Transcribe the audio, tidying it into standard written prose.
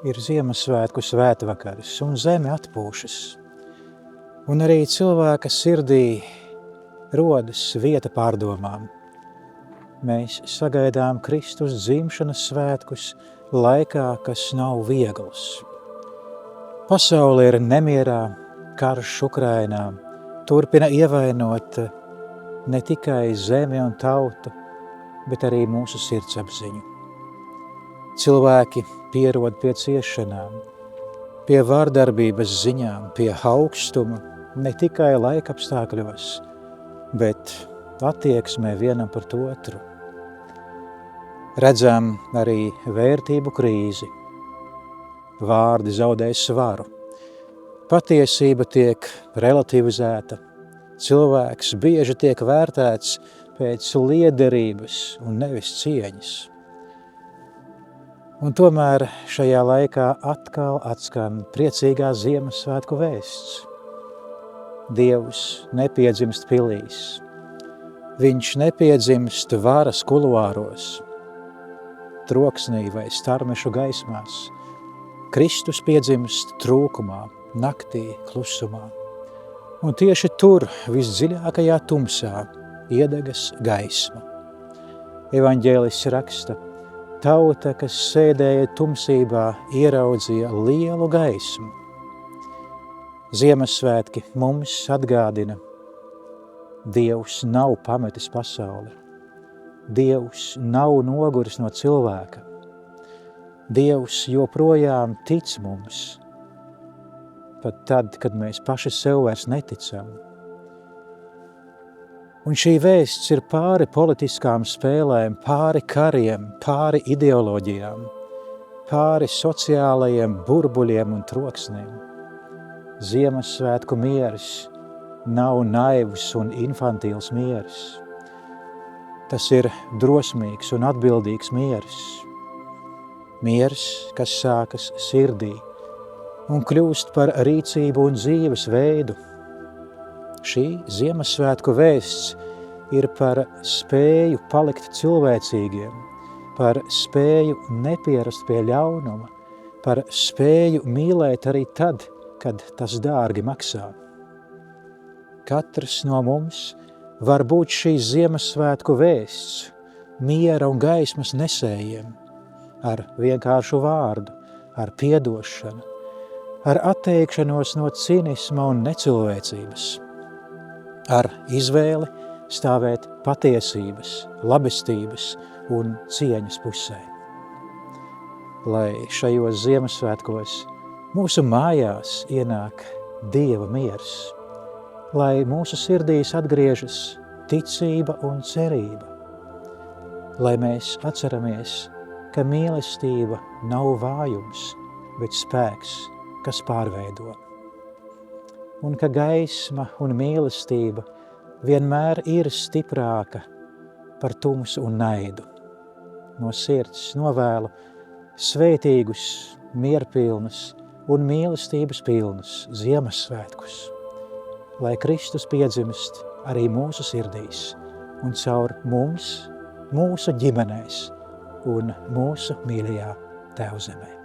Ir Ziemassvētku svētvakars un zeme atpūšas. Un arī cilvēka sirdī rodas vieta pārdomām. Mēs sagaidām Kristus dzimšanas svētkus laikā, kas nav viegls. Pasaule ir nemierā, karš Ukrainā turpina ievainot ne tikai zemi un tautu, bet arī mūsu sirdsapziņu. Cilvēki pierod pie ciešanām, pie vārdarbības ziņām, pie augstuma, ne tikai laikapstākļos, bet attieksmē vienam pret otru. Redzam arī vērtību krīzi. Vārdi zaudē svaru. Patiesība tiek relativizēta. Cilvēks bieži tiek vērtēts pēc liederības un nevis cieņas. Un tomēr šajā laikā atkal atskan priecīgā Ziemassvētku vēsts. Dievs nepiedzimst pilīs. Viņš nepiedzimst varas kuluāros, troksnī vai starmešu gaismās. Kristus piedzimst trūkumā, naktī, klusumā. Un tieši tur, visdziļākajā tumsā, iedegas gaisma. Evaņģēlists raksta, tauta, kas sēdēja tumsībā, ieraudzīja lielu gaismu. Ziemassvētki mums atgādina, Dievs nav pametis pasauli. Dievs nav noguris no cilvēka. Dievs joprojām tic mums, pat tad, kad mēs paši sev vairs neticam. Un šī vēsts ir pāri politiskām spēlēm, pāri kariem, pāri ideoloģijām, pāri sociālajiem burbuļiem un troksniem. Ziemassvētku mieris nav naivs un infantīls mieris. Tas ir drosmīgs un atbildīgs mieris. Mieris, kas sākas sirdī un kļūst par rīcību un dzīves veidu. Šī Ziemassvētku vēsts ir par spēju palikt cilvēcīgiem, par spēju nepierast pie ļaunuma, par spēju mīlēt arī tad, kad tas dārgi maksā. Katrs no mums var būt šīs Ziemassvētku vēsts, miera un gaismas nesējiem, ar vienkāršu vārdu, ar piedošanu, ar atteikšanos no cinisma un necilvēcības, ar izvēli stāvēt patiesības, labestības un cieņas pusē. Lai šajos Ziemassvētkos mūsu mājās ienāk Dieva miers, lai mūsu sirdīs atgriežas ticība un cerība, lai mēs atceramies, ka mīlestība nav vājums, bet spēks, kas pārveido. Un ka gaisma un mīlestība vienmēr ir stiprāka par tumsu un naidu. No sirds novēlu svētīgus, mierpilnus un mīlestības pilnus Ziemassvētkus, lai Kristus piedzimst arī mūsu sirdīs un caur mums, mūsu ģimenēs un mūsu mīļajā Tēvzemē.